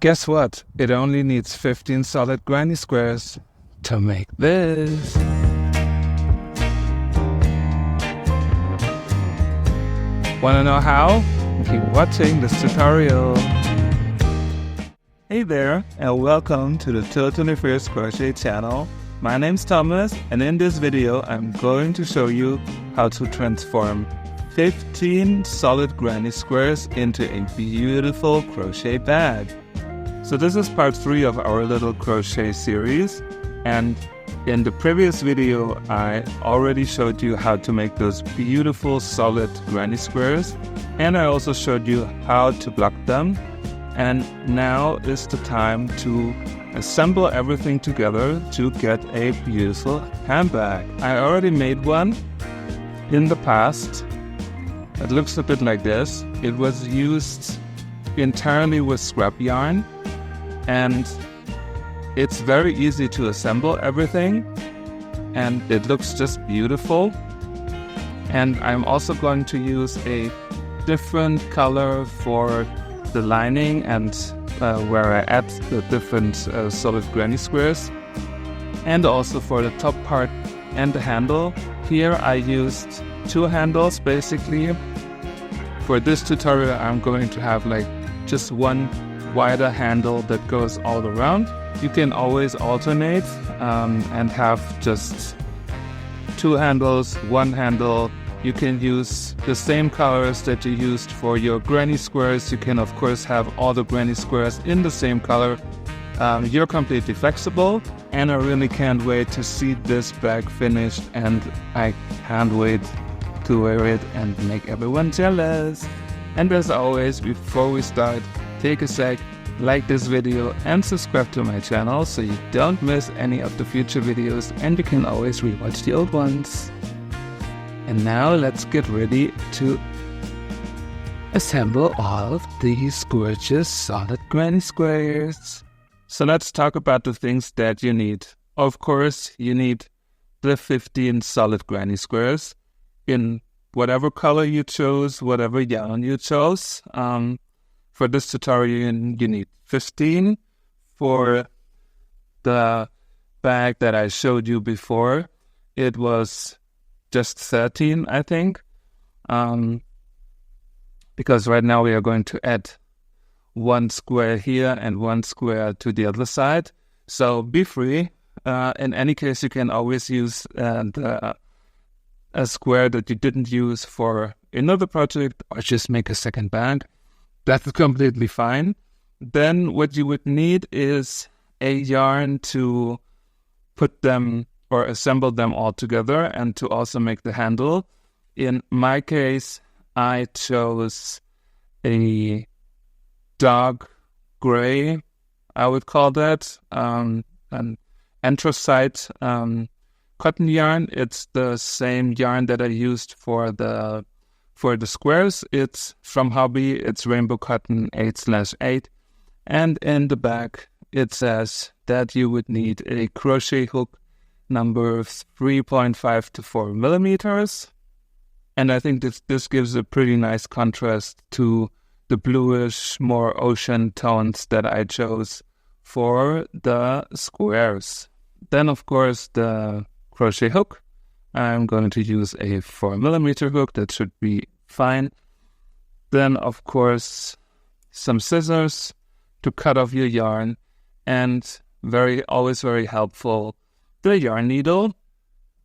Guess what? It only needs 15 solid granny squares to make this. Wanna know how? Keep watching this tutorial. Hey there, and welcome to the Totally First Crochet channel. My name's Thomas, and in this video I'm going to show you how to transform 15 solid granny squares into a beautiful crochet bag. So this is part 3 of our little crochet series, and in the previous video I already showed you how to make those beautiful solid granny squares, and I also showed you how to block them. And now is the time to assemble everything together to get a beautiful handbag. I already made one in the past. It looks a bit like this. It was used entirely with scrap yarn, and it's very easy to assemble everything, and it looks just beautiful. And I'm also going to use a different color for the lining and where I add the different solid granny squares, and also for the top part and the handle. Here I used 2 handles basically. For this tutorial I'm going to have like just one wider handle that goes all around. You can always alternate and have just 2 handles, 1 handle. You can use the same colors that you used for your granny squares. You can of course have all the granny squares in the same color. You're completely flexible, and I really can't wait to see this bag finished, and I can't wait to wear it and make everyone jealous. And as always, before we start, take a sec, like this video and subscribe to my channel so you don't miss any of the future videos, and you can always rewatch the old ones. And now let's get ready to assemble all of these gorgeous solid granny squares. So let's talk about the things that you need. Of course, you need the 15 solid granny squares in whatever color you chose, whatever yarn you chose. For this tutorial, you need 15. For the bag that I showed you before, it was just 13, I think, because right now we are going to add 1 square here and 1 square to the other side. So be free. In any case, you can always use a square that you didn't use for another project, or just make a second bag. That's completely fine. Then what you would need is a yarn to put them or assemble them all together, and to also make the handle. In my case, I chose a dark gray, I would call that, an anthracite cotton yarn. It's the same yarn that I used for the squares. It's from Hobbii. It's rainbow cotton 8/8. And in the back, it says that you would need a crochet hook number 3.5 to 4 millimeters. And I think this gives a pretty nice contrast to the bluish, more ocean tones that I chose for the squares. Then of course the crochet hook. I'm going to use a 4 millimeter hook. That should be fine. Then of course some scissors to cut off your yarn, and always very helpful, the yarn needle.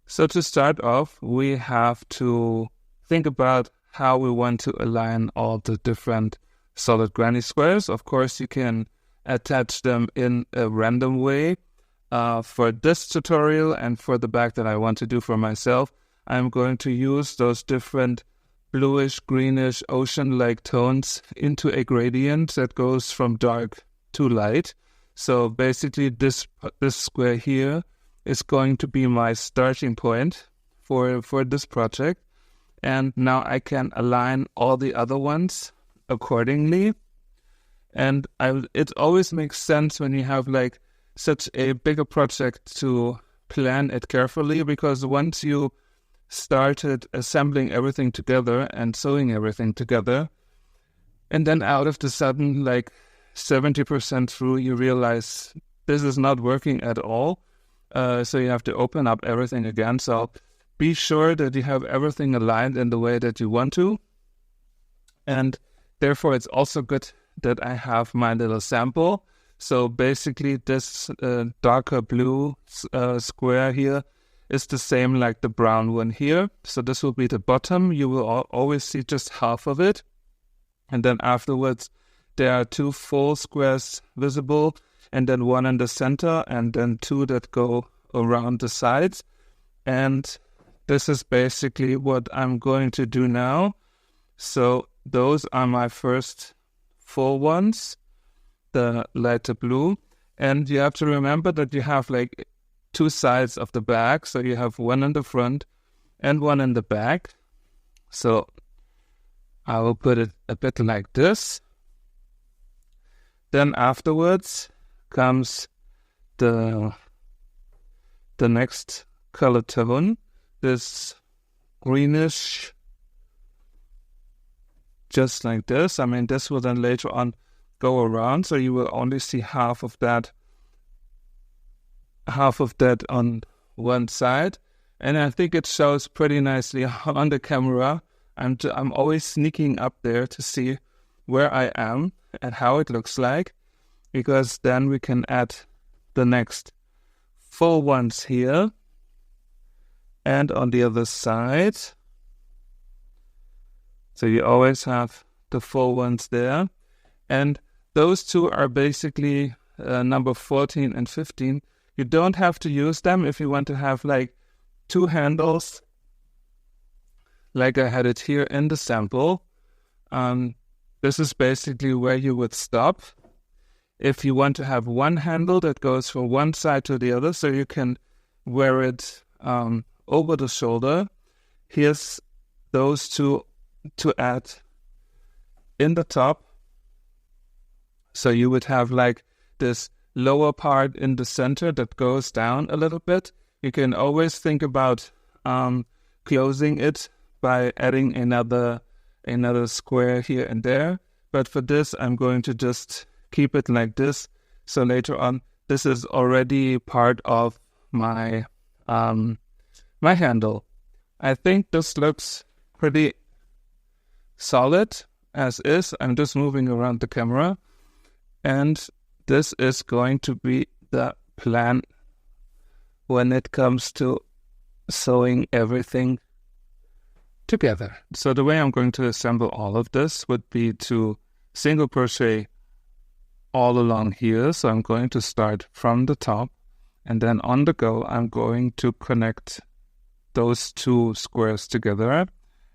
So to start off, we have to think about how we want to align all the different solid granny squares. Of course, you can attach them in a random way. For this tutorial and for the bag that I want to do for myself, I'm going to use those different bluish, greenish, ocean-like tones into a gradient that goes from dark to light. So basically this square here is going to be my starting point for this project. And now I can align all the other ones accordingly. And it always makes sense when you have like such a bigger project to plan it carefully, because once you started assembling everything together and sewing everything together, and then out of the sudden, like, 70% through, you realize this is not working at all. So you have to open up everything again. So be sure that you have everything aligned in the way that you want to. And therefore, it's also good that I have my little sample. So basically, this darker blue square here is the same like the brown one here. So this will be the bottom. You will always see just half of it. And then afterwards, there are 2 full squares visible, and then 1 in the center, and then 2 that go around the sides. And this is basically what I'm going to do now. So those are my first full ones, the lighter blue. And you have to remember that you have like 2 sides of the bag. So you have 1 in the front and 1 in the back. So I will put it a bit like this. Then afterwards comes the next color tone, this greenish, just like this. I mean, this will then later on go around, so you will only see half of that on one side. And I think it shows pretty nicely on the camera. I'm always sneaking up there to see where I am and how it looks like, because then we can add the next full ones here and on the other side. So you always have the full ones there. And those 2 are basically number 14 and 15. You don't have to use them if you want to have like 2 handles, like I had it here in the sample. This is basically where you would stop. If you want to have 1 handle that goes from one side to the other, so you can wear it over the shoulder, here's those 2 to add in the top. So you would have like this lower part in the center that goes down a little bit. You can always think about closing it by adding another square here and there. But for this, I'm going to just keep it like this. So later on, this is already part of my my handle. I think this looks pretty solid as is. I'm just moving around the camera. And this is going to be the plan when it comes to sewing everything together. So the way I'm going to assemble all of this would be to single crochet all along here. So I'm going to start from the top, and then on the go, I'm going to connect those 2 squares together.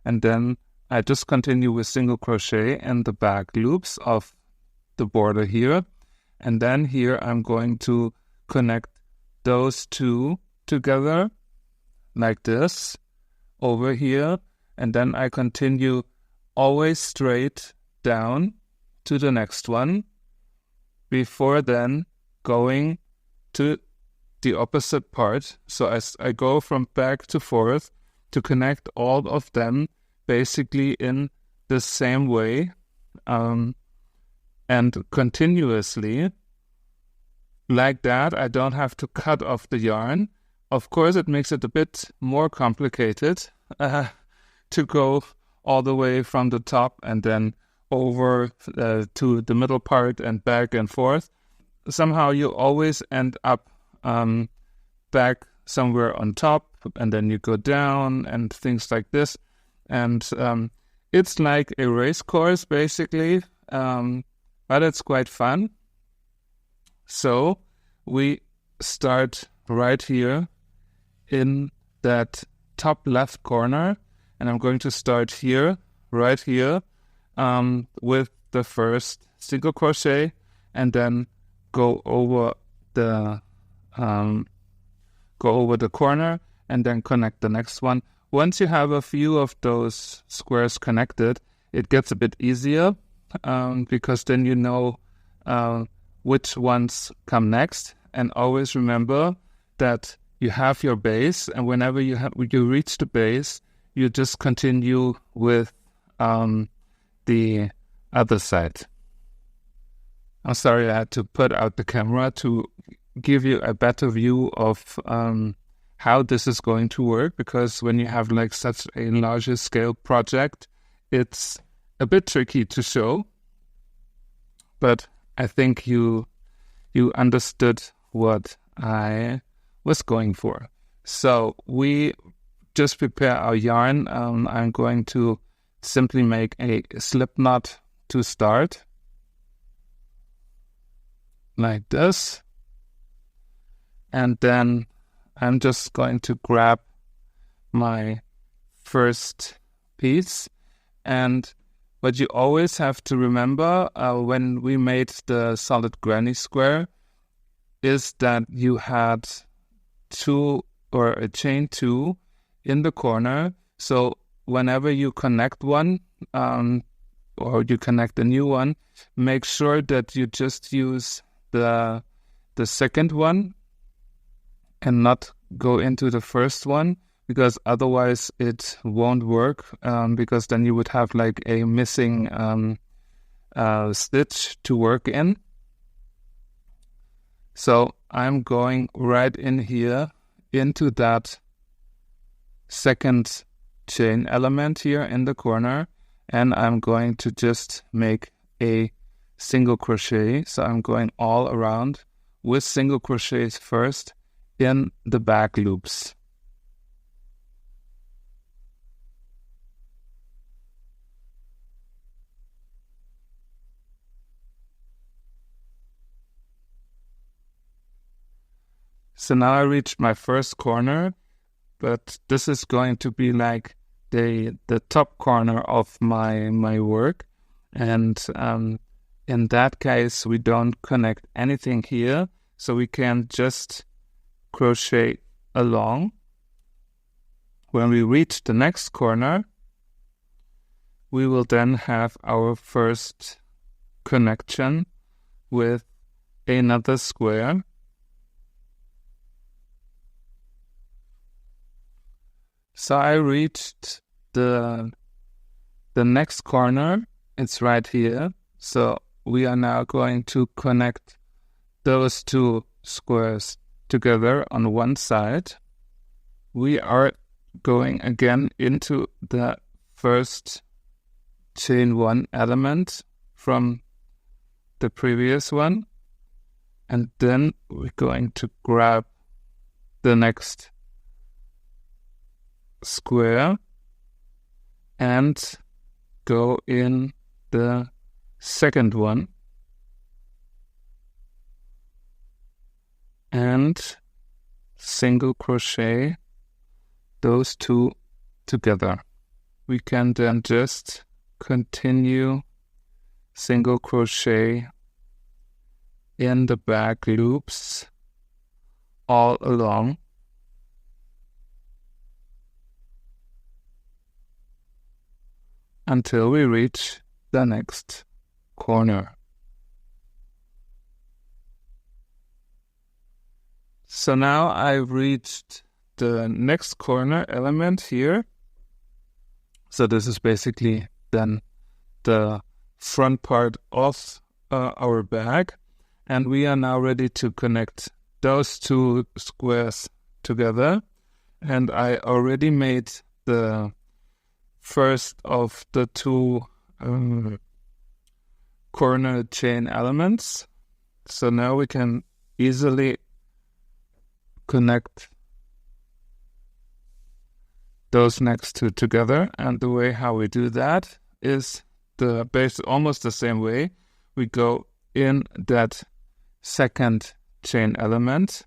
And then I just continue with single crochet in the back loops of the border here. And then here I'm going to connect those 2 together like this over here. And then I continue always straight down to the next one before then going to the opposite part. So as I go from back to forth to connect all of them basically in the same way and continuously like that. I don't have to cut off the yarn. Of course, it makes it a bit more complicated to go all the way from the top and then over to the middle part and back and forth. Somehow you always end up back somewhere on top, and then you go down and things like this. And it's like a race course basically, but it's quite fun. So we start right here in that top left corner, and I'm going to start here, right here, with the first single crochet, and then go over the corner, and then connect the next one. Once you have a few of those squares connected, it gets a bit easier because then you know which ones come next. And always remember that you have your base, and whenever you reach the base, you just continue with the other side. I'm sorry, I had to put out the camera to give you a better view of how this is going to work, because when you have like such a larger scale project, it's a bit tricky to show. But I think you understood what I was going for. So we just prepare our yarn. I'm going to simply make a slip knot to start, like this. And then I'm just going to grab my first piece. And what you always have to remember when we made the solid granny square is that you had two or a chain two in the corner. So whenever you connect one or you connect a new one, make sure that you just use the second one and not go into the first one, because otherwise it won't work, because then you would have like a missing stitch to work in. So I'm going right in here into that second chain element here in the corner, and I'm going to just make a single crochet. So I'm going all around with single crochets first in the back loops. So now I reached my first corner, but this is going to be like the top corner of my work. And in that case, we don't connect anything here, so we can just crochet along. When we reach the next corner, we will then have our first connection with another square. So I reached the next corner. It's right here. So we are now going to connect those two squares together on one side. We are going again into the first chain one element from the previous one, and then we're going to grab the next square and go in the second one and single crochet those two together. We can then just continue single crochet in the back loops all along until we reach the next corner. So now I've reached the next corner element here. So this is basically then the front part of our bag, and we are now ready to connect those two squares together. And I already made the first of the two corner chain elements. So now we can easily connect those next two together. And the way how we do that is almost the same way. We go in that second chain element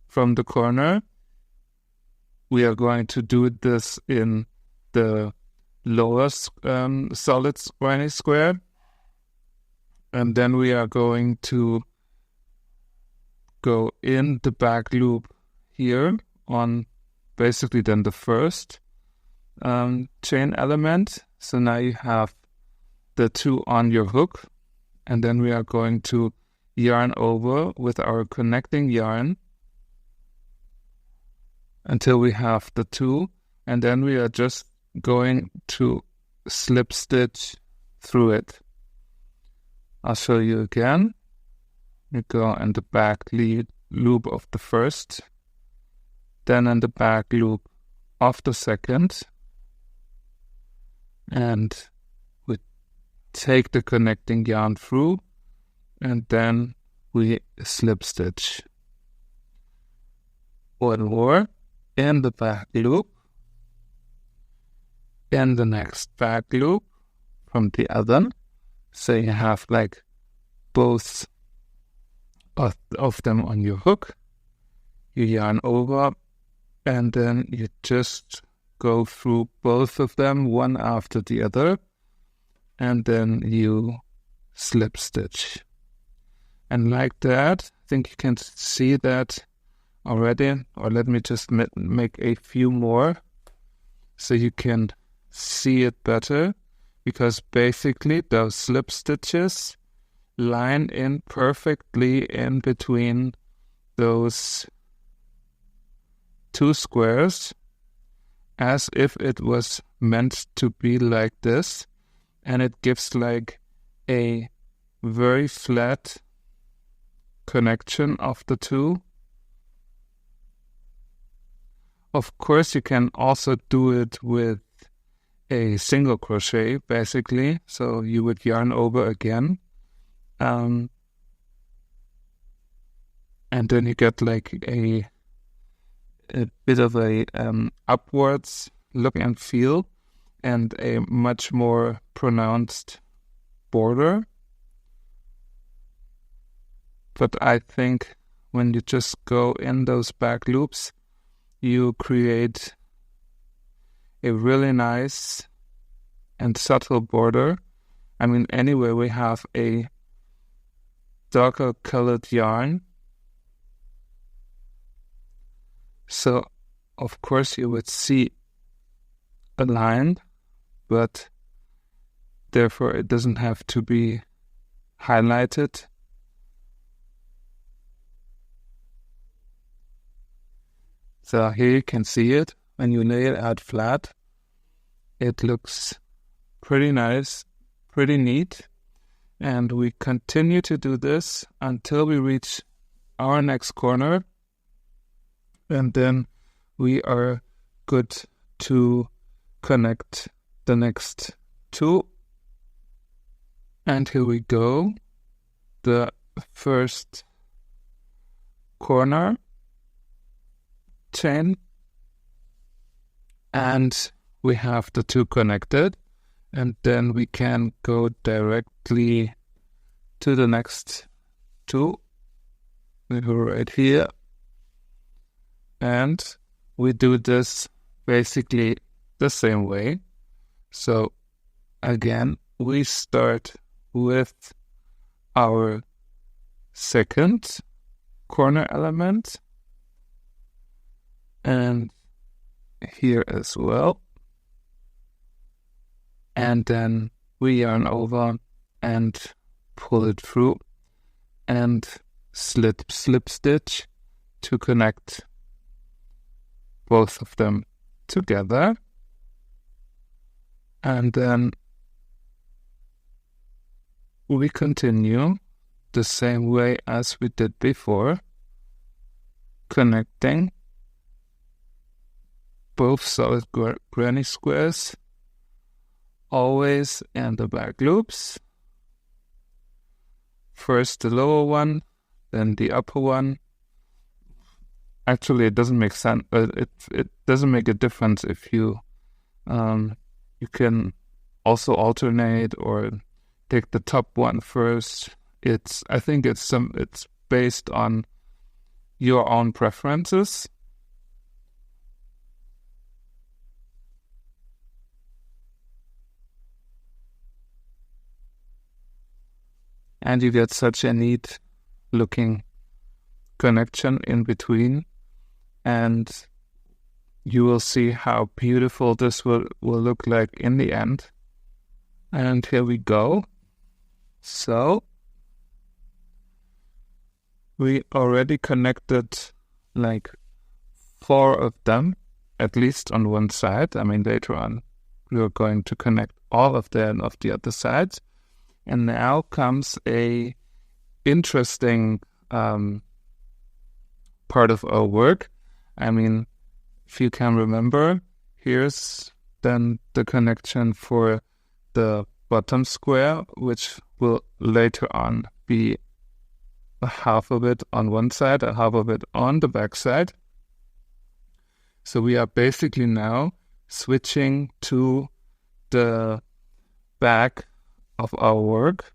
from the corner. We are going to do this in the lower solid granny square, and then we are going to go in the back loop here on basically then the first chain element. So now you have the two on your hook, and then we are going to yarn over with our connecting yarn until we have the two, and then we are just going to slip stitch through it I'll show you again. You go in the back loop of the first, then in the back loop of the second, and we take the connecting yarn through, and then we slip stitch. One more in the back loop, in the next back loop from the other, so you have like both of them on your hook. You yarn over, and then you just go through both of them one after the other, and then you slip stitch. And like that, I think you can see that already, or let me just make a few more so you can see it better, because basically those slip stitches line in perfectly in between those two squares, as if it was meant to be like this, and it gives like a very flat connection of the two. Of course, you can also do it with a single crochet, basically, so you would yarn over again, and then you get like a bit of a upwards look and feel, and a much more pronounced border. But I think when you just go in those back loops, you create a really nice and subtle border. I mean, anyway, we have a darker colored yarn, so of course you would see a line, but therefore it doesn't have to be highlighted. So here you can see it. When you lay it out flat, it looks pretty nice, pretty neat. And we continue to do this until we reach our next corner. And then we are good to connect the next two. And here we go. The first corner chain, and we have the two connected, and then we can go directly to the next two. We go right here, and we do this basically the same way. So again, we start with our second corner element, and here as well, and then we yarn over and pull it through and slip stitch to connect both of them together, and then we continue the same way as we did before, connecting both solid granny squares, always in the back loops. First the lower one, then the upper one. Actually, it doesn't make sense. It doesn't make a difference if you you can also alternate or take the top one first. I think it's based on your own preferences. And you get such a neat looking connection in between, and you will see how beautiful this will look like in the end. And here we go. So we already connected like 4 of them, at least on one side. I mean, later on we are going to connect all of them of the other sides. And now comes a interesting part of our work. I mean, if you can remember, here's then the connection for the bottom square, which will later on be half of it on one side and half of it on the back side. So we are basically now switching to the back of our work.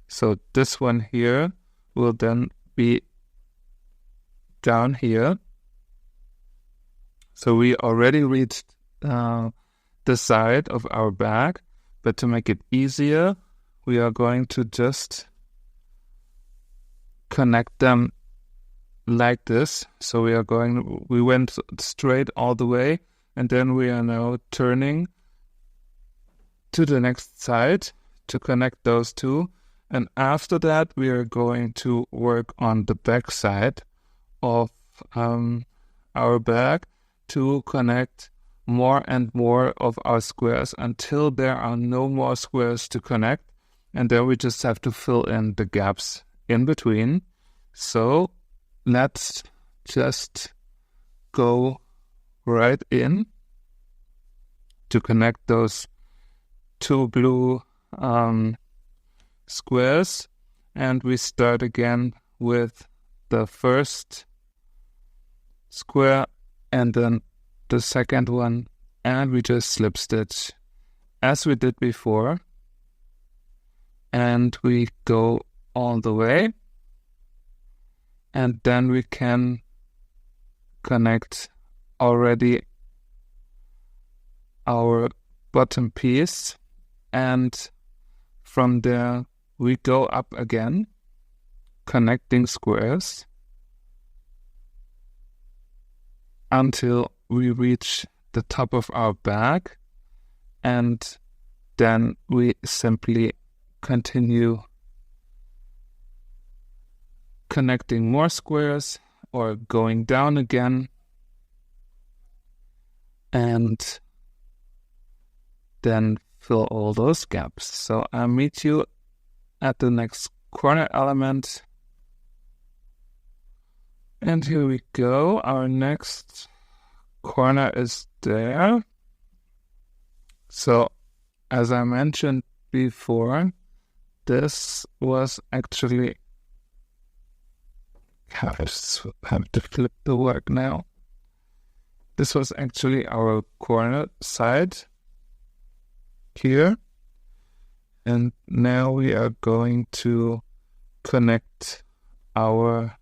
So this one here will then be down here. So we already reached the side of our bag, but to make it easier, we are going to just connect them like this. So we went straight all the way, and then we are now turning to the next side to connect those two. And after that, we are going to work on the back side of our bag to connect more and more of our squares until there are no more squares to connect. And then we just have to fill in the gaps in between. So let's just go right in to connect those two blue squares, and we start again with the first square and then the second one, and we just slip stitch as we did before, and we go all the way, and then we can connect already our bottom piece, and from there we go up again, connecting squares until we reach the top of our bag, and then we simply continue connecting more squares or going down again, and then fill all those gaps. So I'll meet you at the next corner element. And here we go. Our next corner is there. So as I mentioned before, this was actually, I just have to flip the work now. This was actually our corner side here. And now we are going to connect our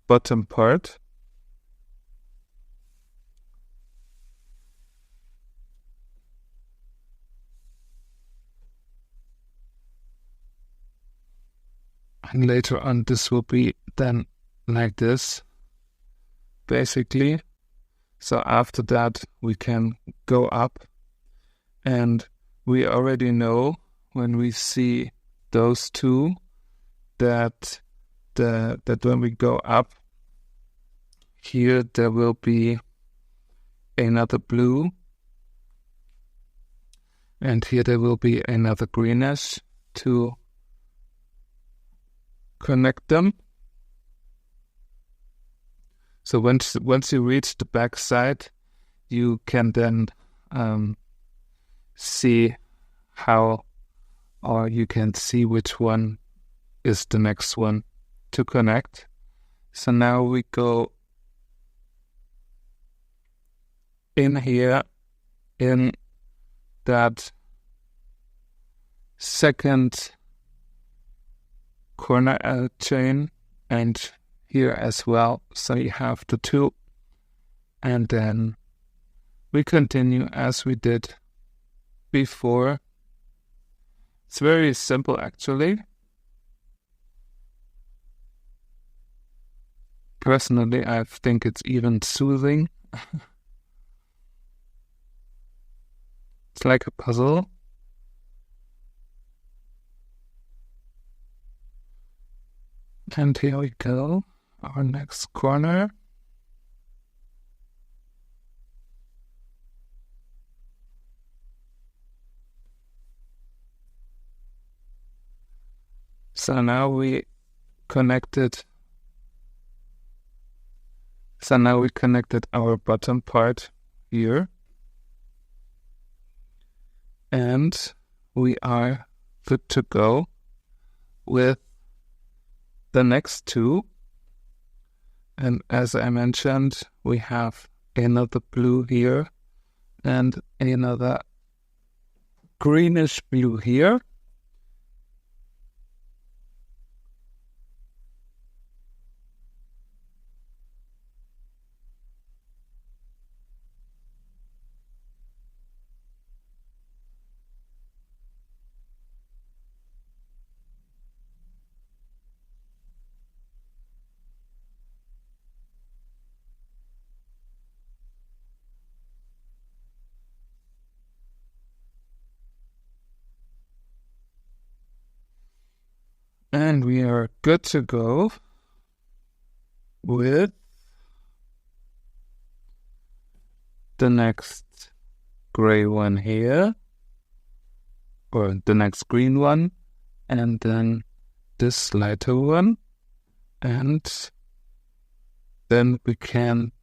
bottom part. And later on this will be then like this, basically. So after that we can go up, and we already know when we see those two that when we go up here there will be another blue, and here there will be another greenish to connect them. So once you reach the back side, you can then see how, or you can see which one is the next one to connect. So now we go in here in that second corner chain, and here as well. So you have the two, and then we continue as we did before. It's very simple actually. Personally, I think it's even soothing. It's like a puzzle. And here we go, our next corner. So now we connected. So now we connected our bottom part here. And we are good to go with the next two. And as I mentioned, we have another blue here and another greenish blue here. And we are good to go with the next gray one here, or the next green one, and then this lighter one. And then we can,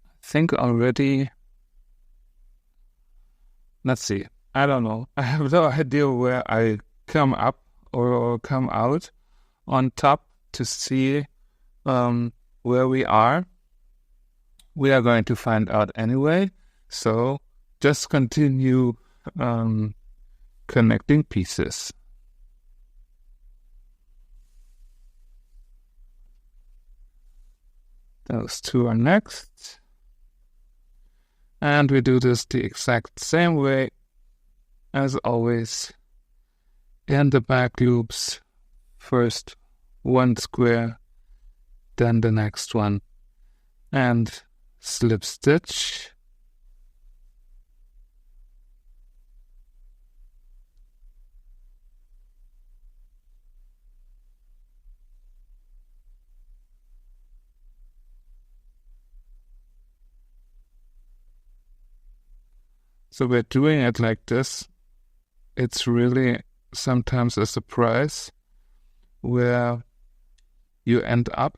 I think already, let's see. I don't know. I have no idea where I come up or come out on top to see where we are. We are going to find out anyway. So just continue connecting pieces. Those two are next. And we do this the exact same way as always. In the back loops, first one square, then the next one, and slip stitch. So we're doing it like this. It's really sometimes a surprise where you end up,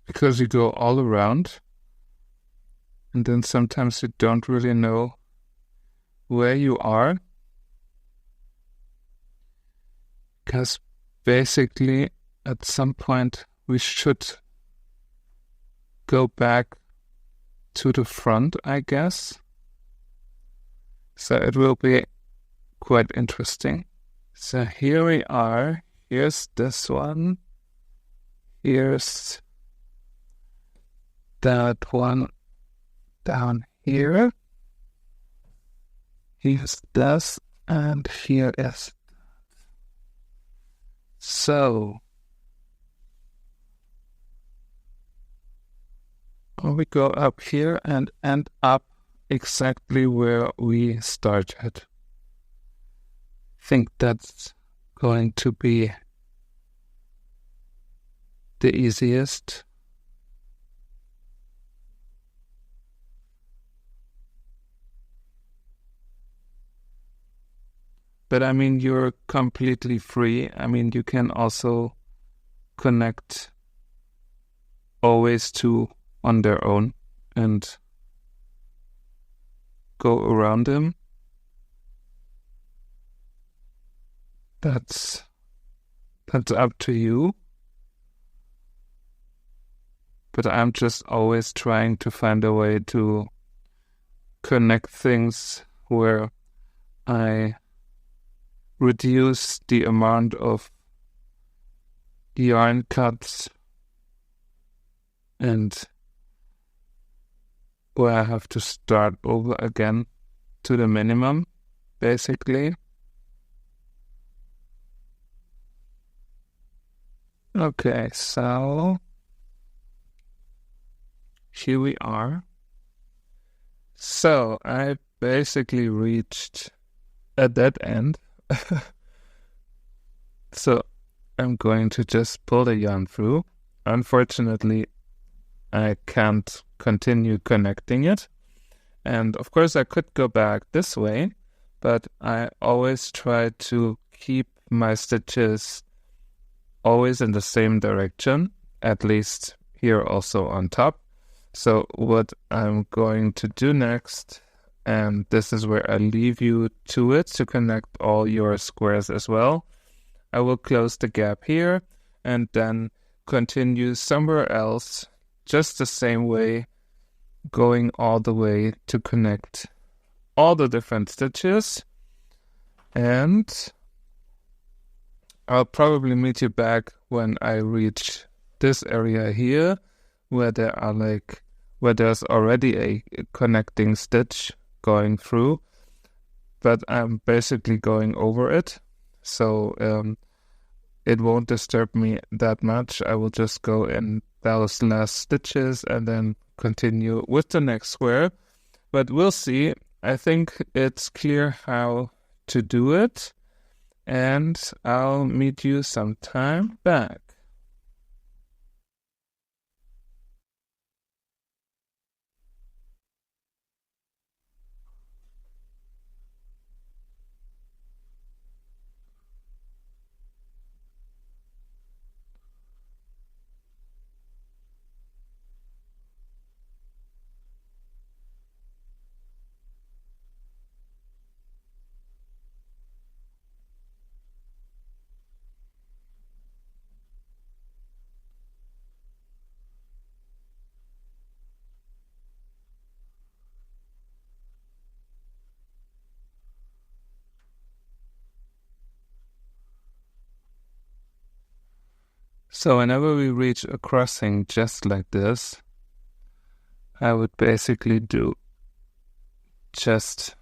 because you go all around, and then sometimes you don't really know where you are, because basically at some point we should go back to the front, I guess. So it will be quite interesting. So here we are. Here's this one. Here's that one down here. Here's this, and here is. So we go up here and end up exactly where we started. I think that's going to be the easiest. But I mean, you're completely free. I mean, you can also connect always two on their own and go around them. That's up to you. But I'm just always trying to find a way to connect things where I reduce the amount of yarn cuts and where I have to start over again to the minimum, basically. Okay, so here we are. So I basically reached a dead end. So I'm going to just pull the yarn through. Unfortunately, I can't continue connecting it. And of course I could go back this way, but I always try to keep my stitches always in the same direction, at least here also on top. So what I'm going to do next, and this is where I leave you to it to connect all your squares as well, I will close the gap here and then continue somewhere else, just the same way, going all the way to connect all the different stitches. And I'll probably meet you back when I reach this area here, where there's already a connecting stitch going through, but I'm basically going over it, so it won't disturb me that much. I will just go in those last stitches and then continue with the next square, but we'll see. I think it's clear how to do it, and I'll meet you sometime back. So whenever we reach a crossing just like this, I would basically do just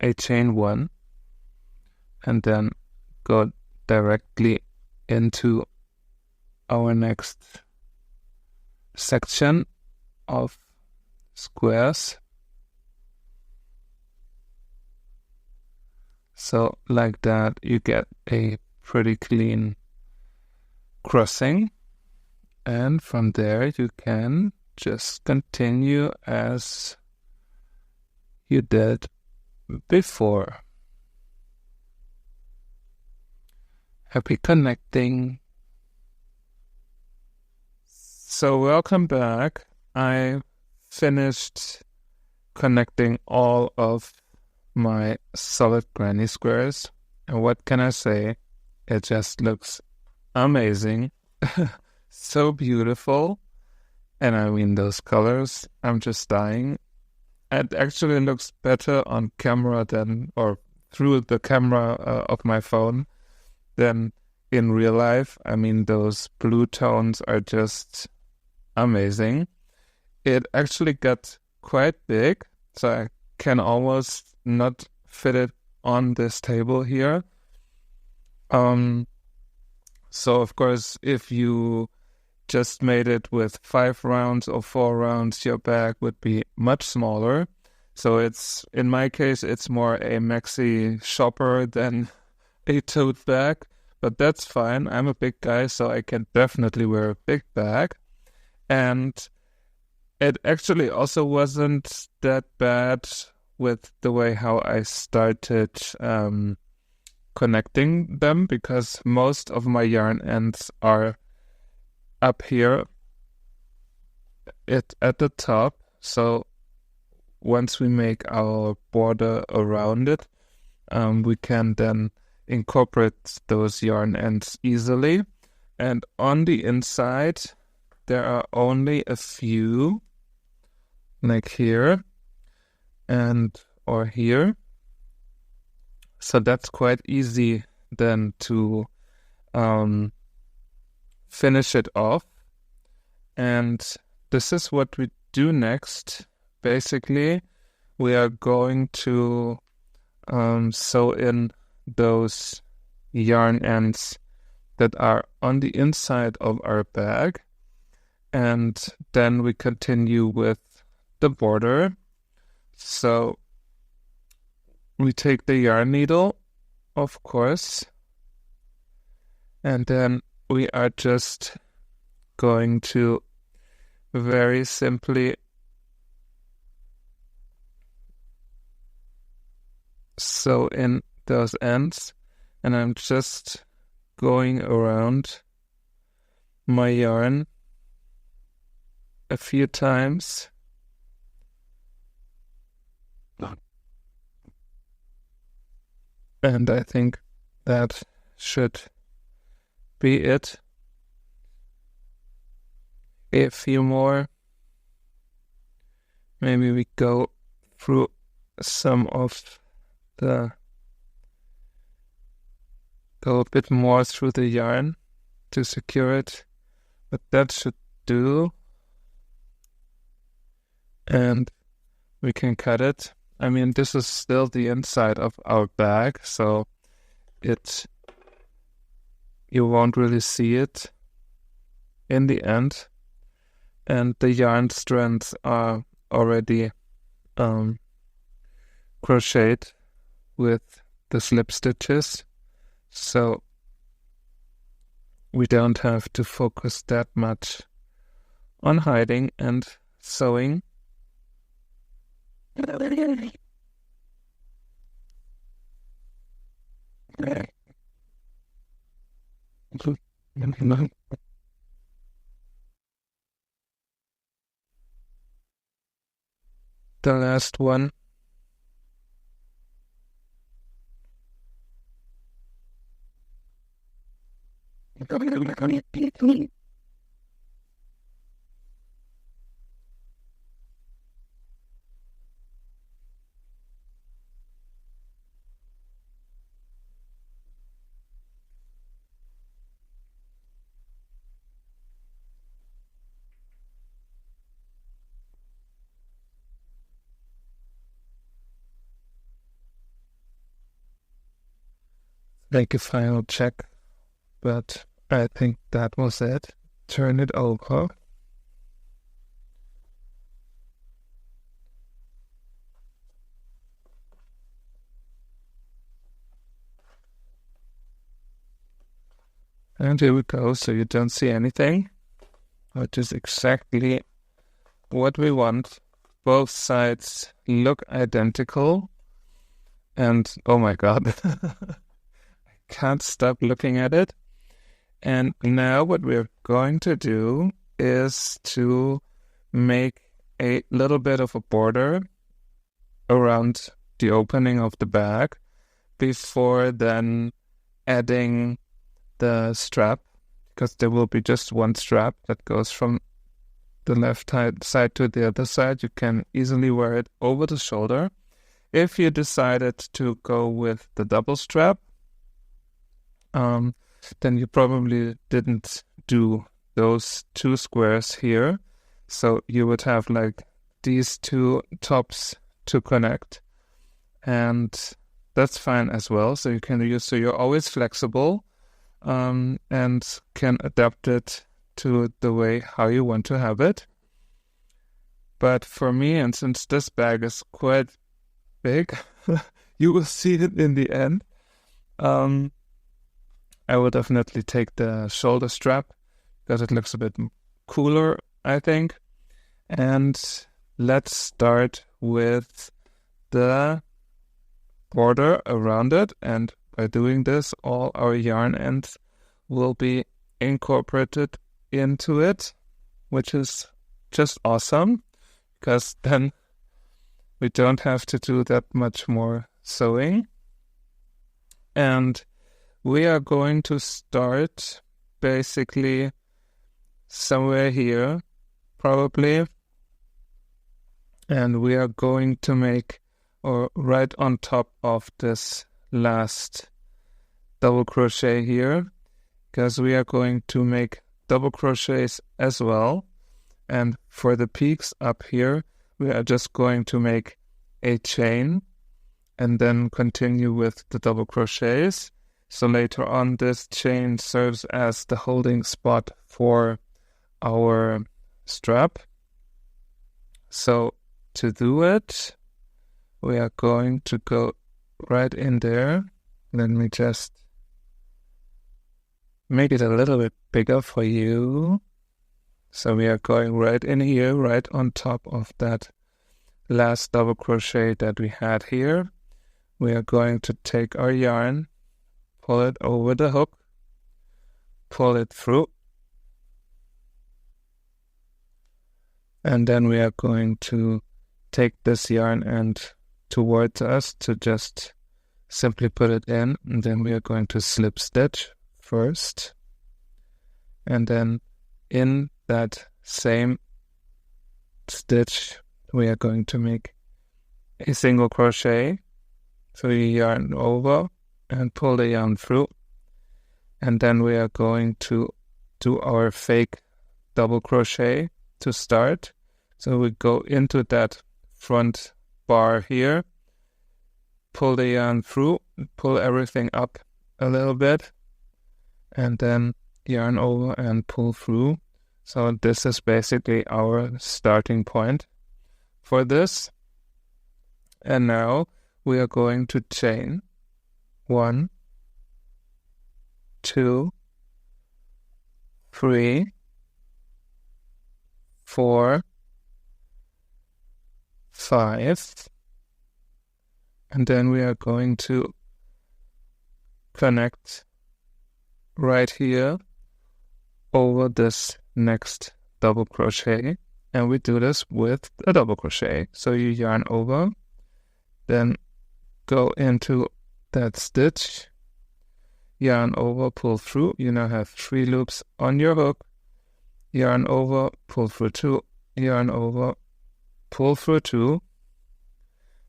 a chain one and then go directly into our next section of squares. So like that, you get a pretty clean crossing, and from there you can just continue as you did before. Happy connecting. So welcome back. I finished connecting all of my solid granny squares, and what can I say? It just looks amazing. So beautiful. And I mean, those colors, I'm just dying. It actually looks better on camera or through the camera of my phone than in real life. I mean, those blue tones are just amazing. It actually got quite big, so I can almost not fit it on this table here. So of course, if you just made it with 5 rounds or 4 rounds, your bag would be much smaller. So in my case, it's more a maxi shopper than a tote bag, but that's fine. I'm a big guy, so I can definitely wear a big bag. And it actually also wasn't that bad with the way how I started connecting them, because most of my yarn ends are up here at the top. So once we make our border around it, we can then incorporate those yarn ends easily. And on the inside, there are only a few, like here or here. So that's quite easy then to finish it off. And this is what we do next. Basically, we are going to sew in those yarn ends that are on the inside of our bag, and then we continue with the border. So we take the yarn needle, of course, and then we are just going to very simply sew in those ends, and I'm just going around my yarn a few times. And I think that should be it. A few more. Maybe we go through some of go a bit more through the yarn to secure it, but that should do. And we can cut it. I mean, this is still the inside of our bag, so you won't really see it in the end. And the yarn strands are already crocheted with the slip stitches, so we don't have to focus that much on hiding and sewing. The last one. Make a final check, but I think that was it. Turn it over. And here we go, so you don't see anything, which is exactly what we want. Both sides look identical, and oh my god, I can't stop looking at it. And now what we're going to do is to make a little bit of a border around the opening of the bag before then adding the strap, because there will be just one strap that goes from the left side to the other side. You can easily wear it over the shoulder. If you decided to go with the double strap, then you probably didn't do those two squares here. So you would have like these two tops to connect, and that's fine as well. So you can use, so you're always flexible, and can adapt it to the way how you want to have it. But for me, and since this bag is quite big, you will see it in the end. I would definitely take the shoulder strap because it looks a bit cooler, I think. And let's start with the border around it. And by doing this, all our yarn ends will be incorporated into it, which is just awesome, because then we don't have to do that much more sewing. And we are going to start basically somewhere here, probably. And we are going to make, or right on top of this last double crochet here, because we are going to make double crochets as well. And for the peaks up here, we are just going to make a chain and then continue with the double crochets. So later on, this chain serves as the holding spot for our strap. So to do it, we are going to go right in there. Let me just make it a little bit bigger for you. So we are going right in here, right on top of that last double crochet that we had here. we are going to take our yarn, pull it over the hook, pull it through, and then we are going to take this yarn and towards us to just simply put it in, and then we are going to slip stitch first, and then in that same stitch we are going to make a single crochet. So you yarn over and pull the yarn through, and then we are going to do our fake double crochet to start. So we go into that front bar here, pull the yarn through, pull everything up a little bit, and then yarn over and pull through. So this is basically our starting point for this. And now we are going to chain 1, 2, 3, 4, 5, and then we are going to connect right here over this next double crochet, and we do this with a double crochet. So you yarn over, then go into that stitch, yarn over, pull through. You now have 3 loops on your hook, yarn over, pull through 2, yarn over, pull through 2.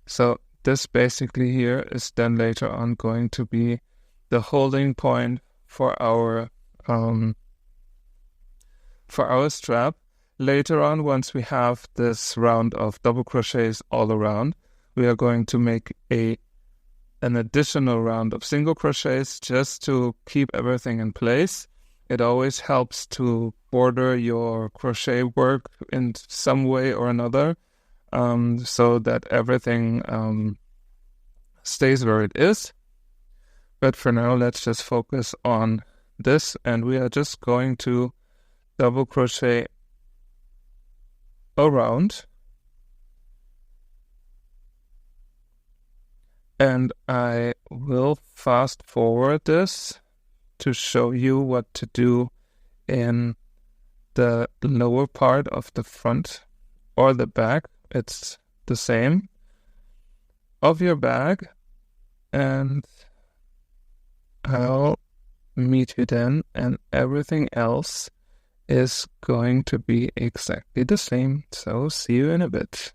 So this basically here is then later on going to be the holding point for our strap. Later on, once we have this round of double crochets all around, we are going to make an additional round of single crochets just to keep everything in place. It always helps to border your crochet work in some way or another, so that everything stays where it is. But for now, let's just focus on this, and we are just going to double crochet around. And I will fast forward this to show you what to do in the lower part of the front or the back. It's the same of your bag, and I'll meet you then, and everything else is going to be exactly the same. So see you in a bit.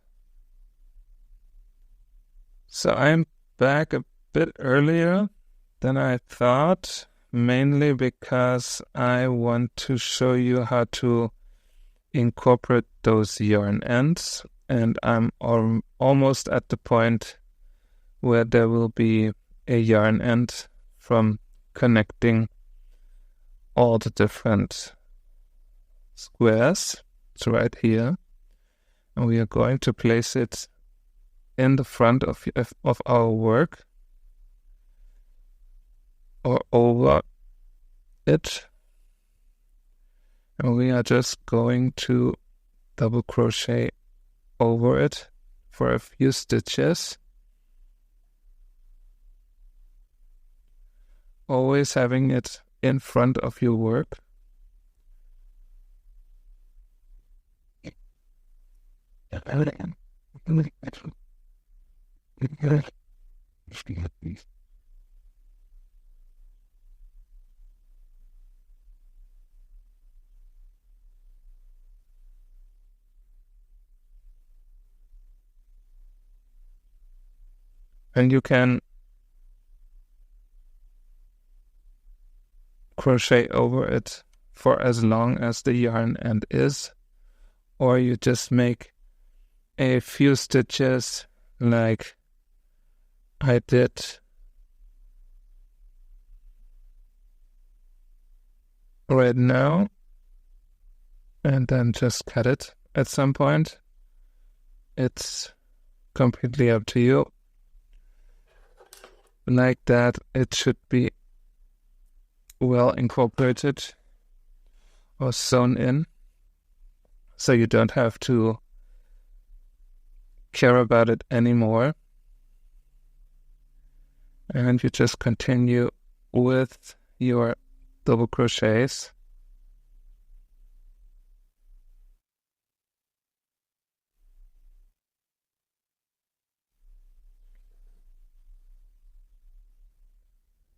So I'm back a bit earlier than I thought, mainly because I want to show you how to incorporate those yarn ends, and I'm almost at the point where there will be a yarn end from connecting all the different squares. It's right here, and we are going to place it in the front of our work or over it, and we are just going to double crochet over it for a few stitches, always having it in front of your work. And you can crochet over it for as long as the yarn end is, or you just make a few stitches like I did right now, and then just cut it at some point. It's completely up to you. Like that, it should be well incorporated or sewn in, so you don't have to care about it anymore. and you just continue with your double crochets.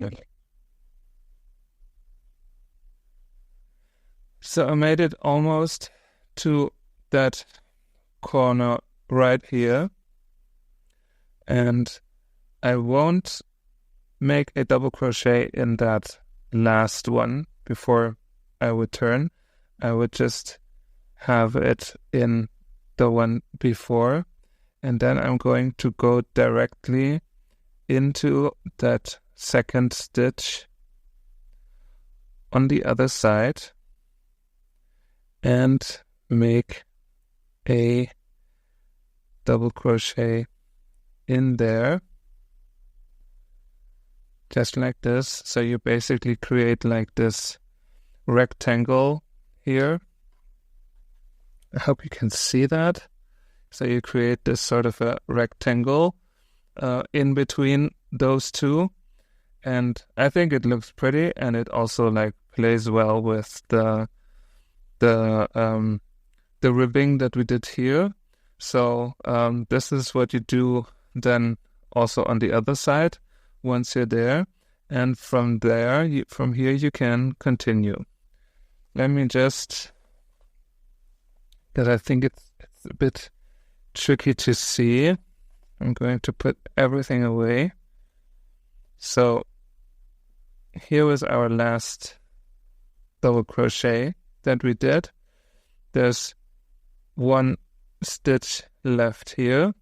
Okay. So I made it almost to that corner right here, and I won't make a double crochet in that last one before I would turn. I would just have it in the one before, and then I'm going to go directly into that second stitch on the other side and make a double crochet in there, just like this. So you basically create like this rectangle here. I hope you can see that. So you create this sort of a rectangle in between those two, and I think it looks pretty, and it also like plays well with the ribbing that we did here. So this is what you do then also on the other side once you're there, and from there, from here you can continue. Let me just, because I think it's a bit tricky to see. I'm going to put everything away. So here was our last double crochet that we did. There's one stitch left here,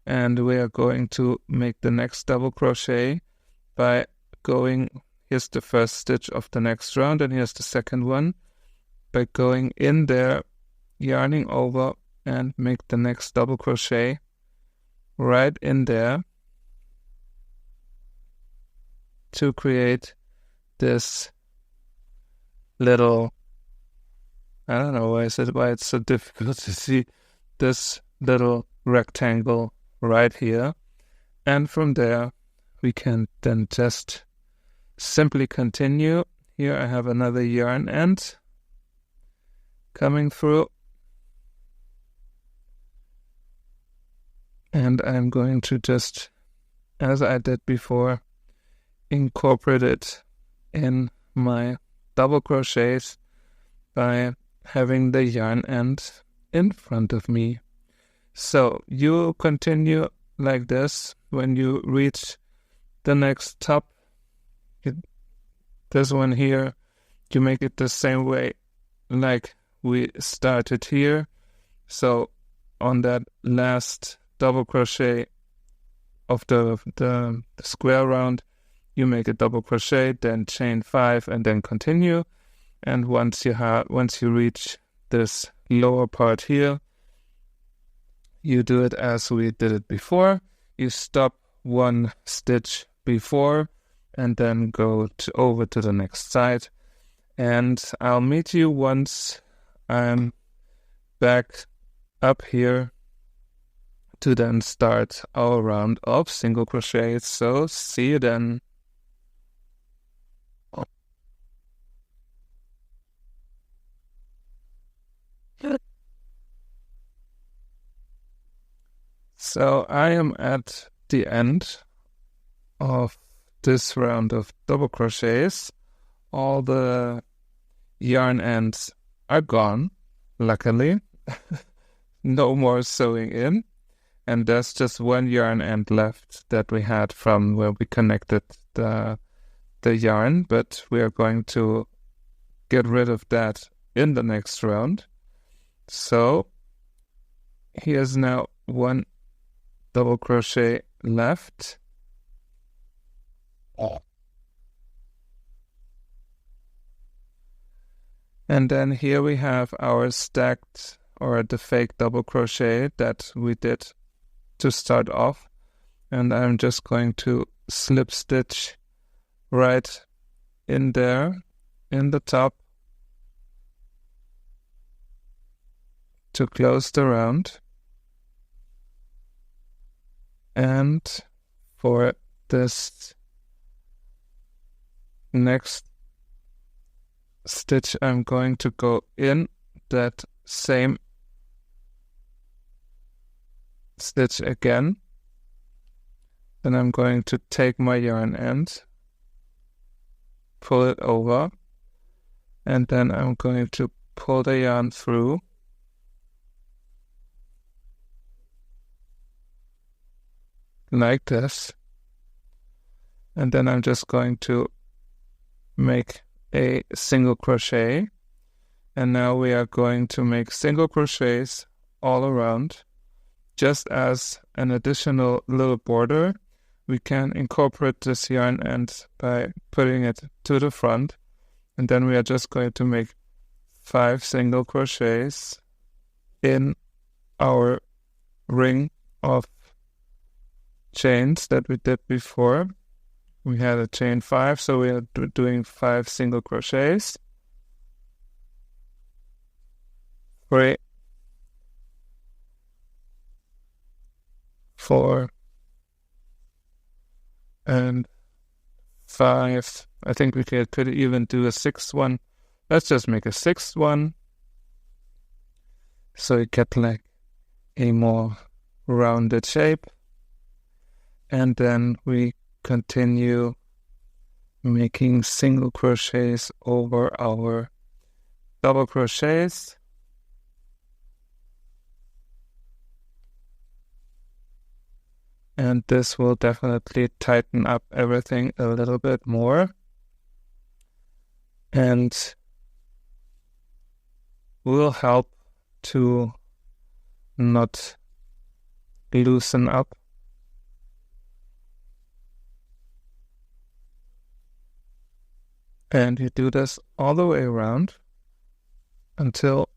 and we are going to make the next double crochet by going, here's the first stitch of the next round, and here's the second one, by going in there, yarning over, and make the next double crochet right in there to create this little, I don't know why it's so difficult to see, this little rectangle right here. And from there, we can then just simply continue. Here I have another yarn end coming through. And I'm going to just, as I did before, incorporate it in my double crochets by having the yarn end in front of me. So you continue like this. When you reach the next top, this one here, you make it the same way like we started here. So on that last double crochet of the square round, you make a double crochet, then chain 5, and then continue. And once you reach this lower part here, you do it as we did it before. You stop one stitch before and then go over to the next side. And I'll meet you once I'm back up here to then start our round of single crochets. So see you then. So I am at the end of this round of double crochets. All the yarn ends are gone, luckily. No more sewing in. And there's just one yarn end left that we had from where we connected the yarn, but we are going to get rid of that in the next round. So here's now one double crochet left. And then here we have our stacked, or the fake double crochet that we did to start off. And I'm just going to slip stitch right in there, in the top, to close the round. And for this next stitch, I'm going to go in that same stitch again. Then I'm going to take my yarn end, pull it over, and then I'm going to pull the yarn through. Like this. And then I'm just going to make a single crochet. And now we are going to make single crochets all around. Just as an additional little border, we can incorporate this yarn end by putting it to the front. And then we are just going to make 5 single crochets in our ring of chains that we did before. We had a chain 5, so we are doing 5 single crochets. 3, 4, and 5. I think we could even do a 6th one. Let's just make a 6th one, so you get like a more rounded shape. And then we continue making single crochets over our double crochets. And this will definitely tighten up everything a little bit more. And will help to not loosen up. And you do this all the way around until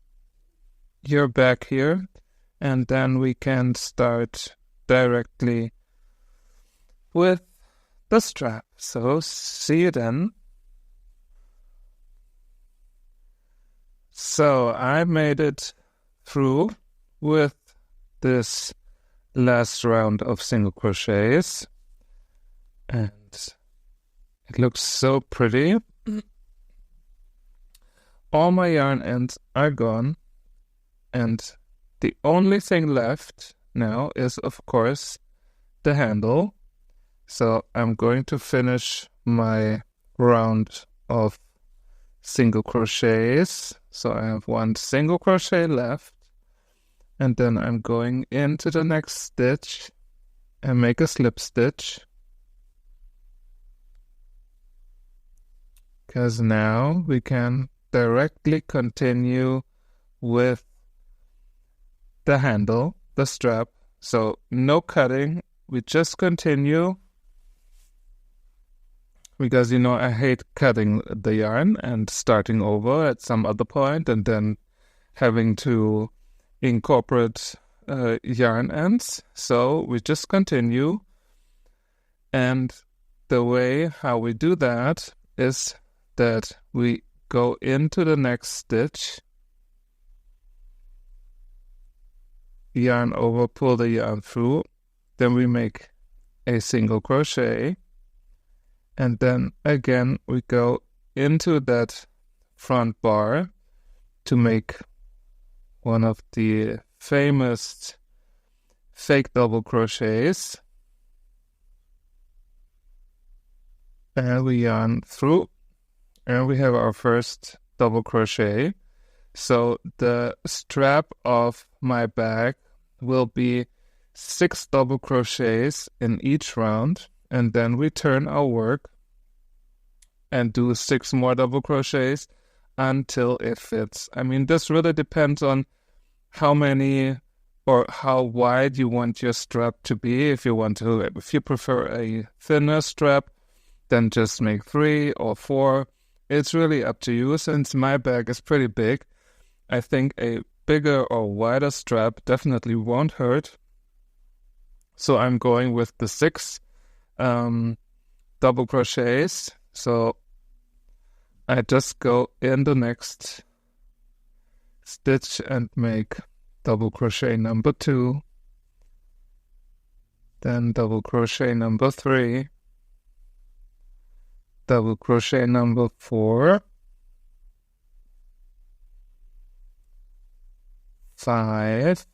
you're back here. And then we can start directly with the strap. So see you then. So I made it through with this last round of single crochets. And it looks so pretty. All my yarn ends are gone, and the only thing left now is, of course, the handle. So I'm going to finish my round of single crochets. So I have 1 single crochet left, and then I'm going into the next stitch and make a slip stitch. Because now we can directly continue with the handle, the strap. So no cutting, we just continue. Because, you know, I hate cutting the yarn and starting over at some other point and then having to incorporate yarn ends. So we just continue. And the way how we do that is that we go into the next stitch, yarn over, pull the yarn through, then we make a single crochet, and then again we go into that front bar to make one of the famous fake double crochets, and we yarn through. And we have our first double crochet. So the strap of my bag will be 6 double crochets in each round. And then we turn our work and do 6 more double crochets until it fits. I mean, this really depends on how many or how wide you want your strap to be. If you prefer a thinner strap, then just make 3 or 4. It's really up to you. Since my bag is pretty big, I think a bigger or wider strap definitely won't hurt. So I'm going with the 6 double crochets. So I just go in the next stitch and make double crochet number 2, then double crochet number 3, double crochet number 4, 5,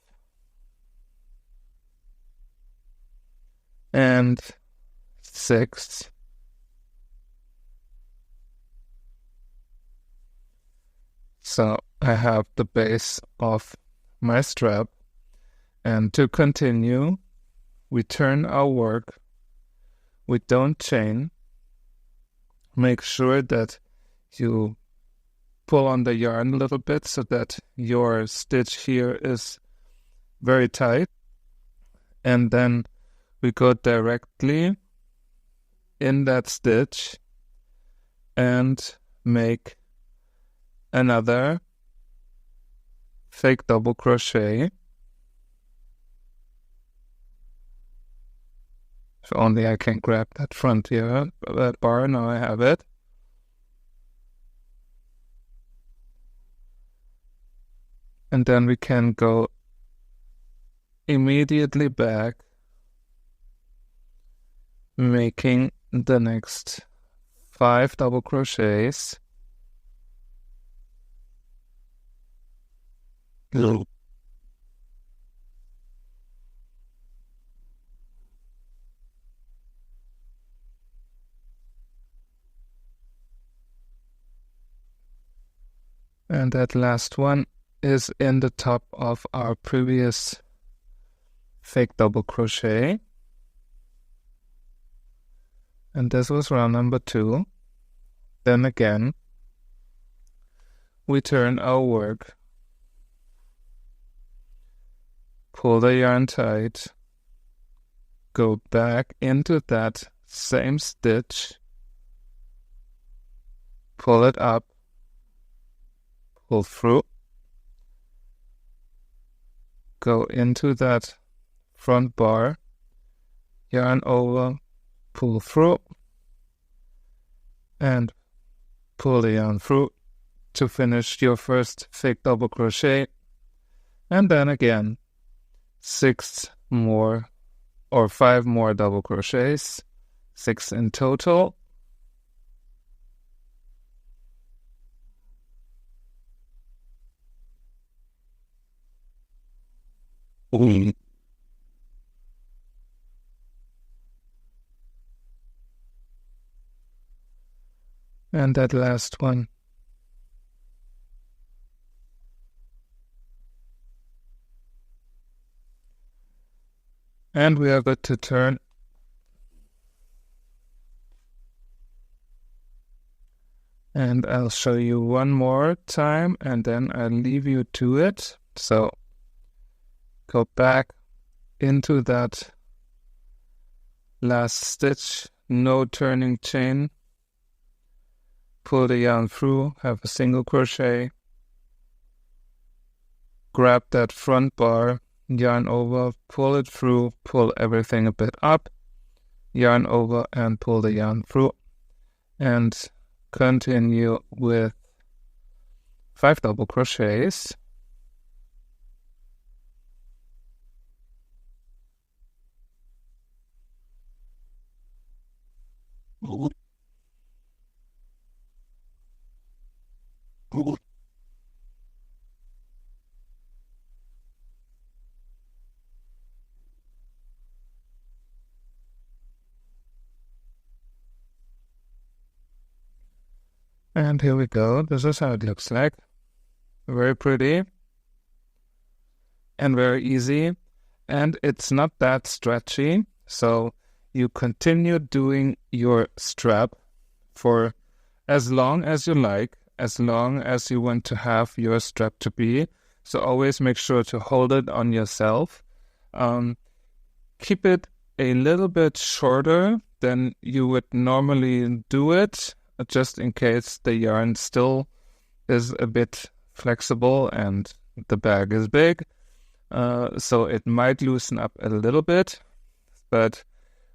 and 6. So I have the base of my strap, and to continue, we turn our work, we don't chain. Make sure that you pull on the yarn a little bit so that your stitch here is very tight, and then we go directly in that stitch and make another fake double crochet. If only I can grab that front here, that bar. Now I have it. And then we can go immediately back, making the next 5 double crochets. And that last one is in the top of our previous fake double crochet. And this was round number 2. Then again, we turn our work, pull the yarn tight, go back into that same stitch, pull it up, pull through, go into that front bar, yarn over, pull through, and pull the yarn through to finish your first fake double crochet. And then again, 6 more or 5 more double crochets, 6 in total. And that last one. And we are good to turn. And I'll show you one more time, and then I'll leave you to it. So go back into that last stitch, no turning chain. Pull the yarn through, have a single crochet, grab that front bar, yarn over, pull it through, pull everything a bit up, yarn over and pull the yarn through, and continue with 5 double crochets. And here we go. This is how it looks like. Very pretty and very easy. And it's not that stretchy. So you continue doing your strap for as long as you like, as long as you want to have your strap to be. So always make sure to hold it on yourself. Keep it a little bit shorter than you would normally do it, just in case the yarn still is a bit flexible and the bag is big. So it might loosen up a little bit, but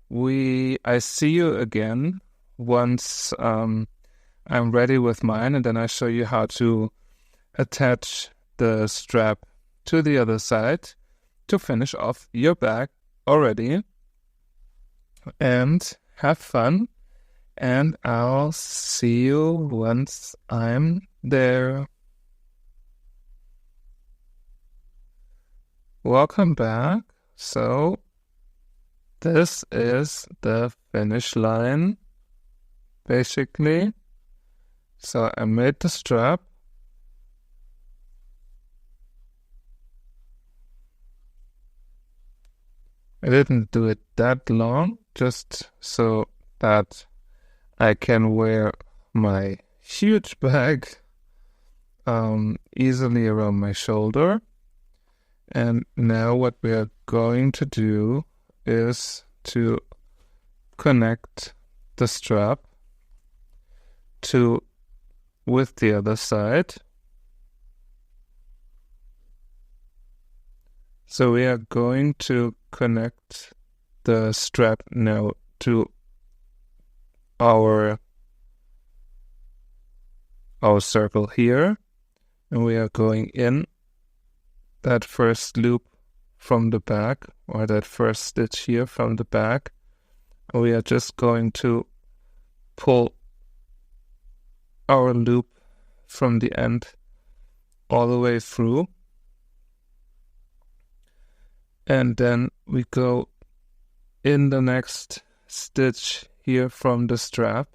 I see you again once I'm ready with mine, and then I show you how to attach the strap to the other side to finish off your bag already. And have fun and I'll see you once I'm there. Welcome back. So this is the finish line, basically. So I made the strap. I didn't do it that long, just so that I can wear my huge bag easily around my shoulder. And now what we are going to do is to connect the strap with the other side. So we are going to connect the strap now to our circle here, and we are going in that first loop from the back, or that first stitch here from the back. And we are just going to pull our loop from the end all the way through, and then we go in the next stitch here from the strap.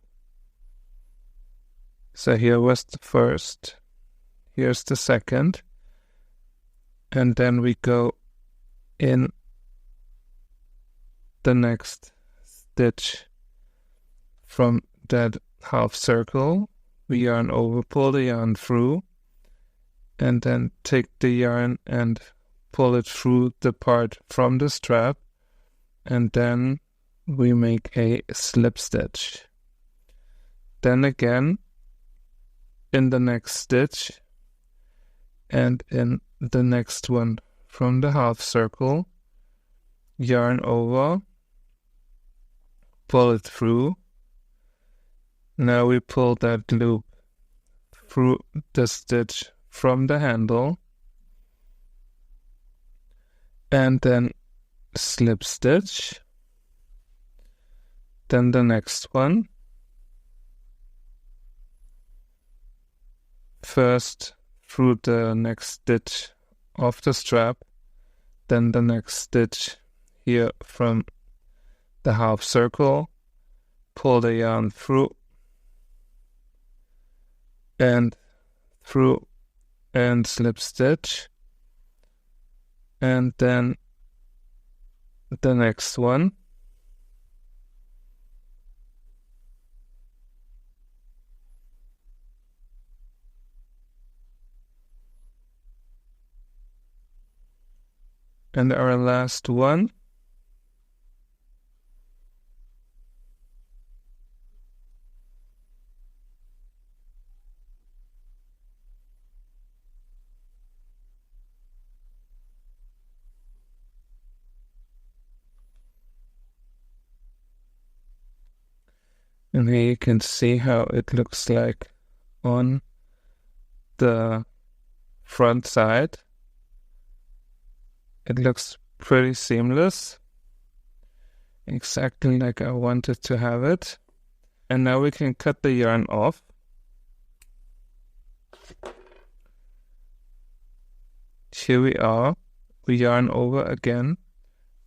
So here was the first, here's the second, and then we go in the next stitch from that half circle. We yarn over, pull the yarn through, and then take the yarn and pull it through the part from the strap, and then we make a slip stitch. Then again in the next stitch and in the next one from the half circle, yarn over, pull it through. Now we pull that loop through the stitch from the handle, and then slip stitch, then the next one. First through the next stitch of the strap, then the next stitch here from the half circle, pull the yarn through and through and slip stitch, and then the next one. And our last one. And here you can see how it looks like on the front side. It looks pretty seamless, exactly like I wanted to have it. And now we can cut the yarn off. Here we are. We yarn over again,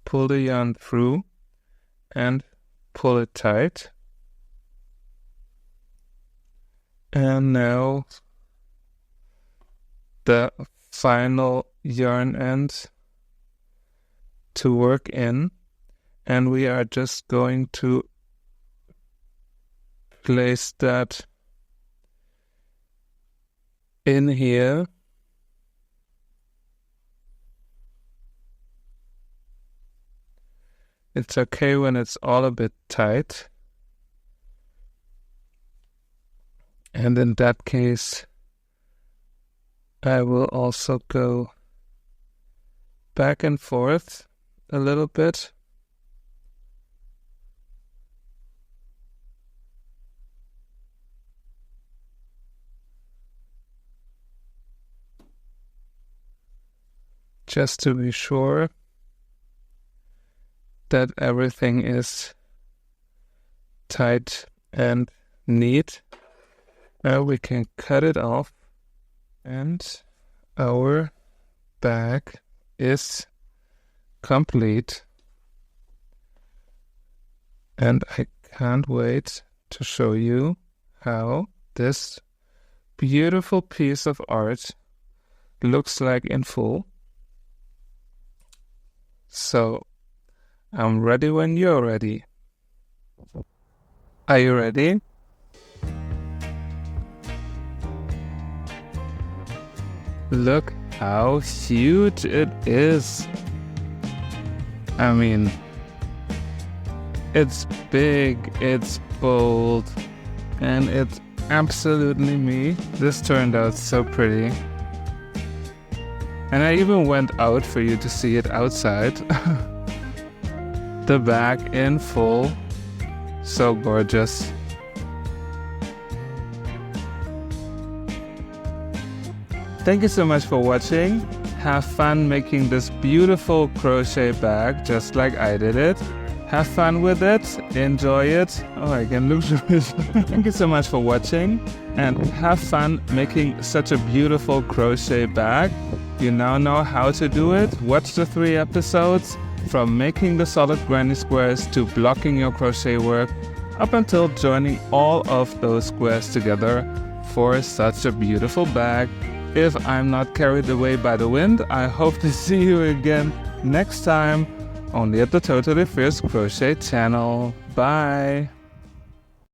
pull the yarn through, and pull it tight. And now the final yarn end to work in, and we are just going to place that in here. It's okay when it's all a bit tight. And in that case, I will also go back and forth a little bit. Just to be sure that everything is tight and neat. Now we can cut it off, and our bag is complete. And I can't wait to show you how this beautiful piece of art looks like in full. So I'm ready when you're ready. Are you ready? Look how huge it is. I mean, it's big, it's bold, and it's absolutely me. This turned out so pretty. And I even went out for you to see it outside. The bag in full. So gorgeous. Thank you so much for watching. Have fun making this beautiful crochet bag just like I did it. Have fun with it, enjoy it. Oh, I can lose it. Thank you so much for watching, and have fun making such a beautiful crochet bag. You now know how to do it. Watch the 3 episodes, from making the solid granny squares to blocking your crochet work, up until joining all of those squares together for such a beautiful bag. If I'm not carried away by the wind, I hope to see you again next time, only at the Totally Fierce Crochet channel. Bye!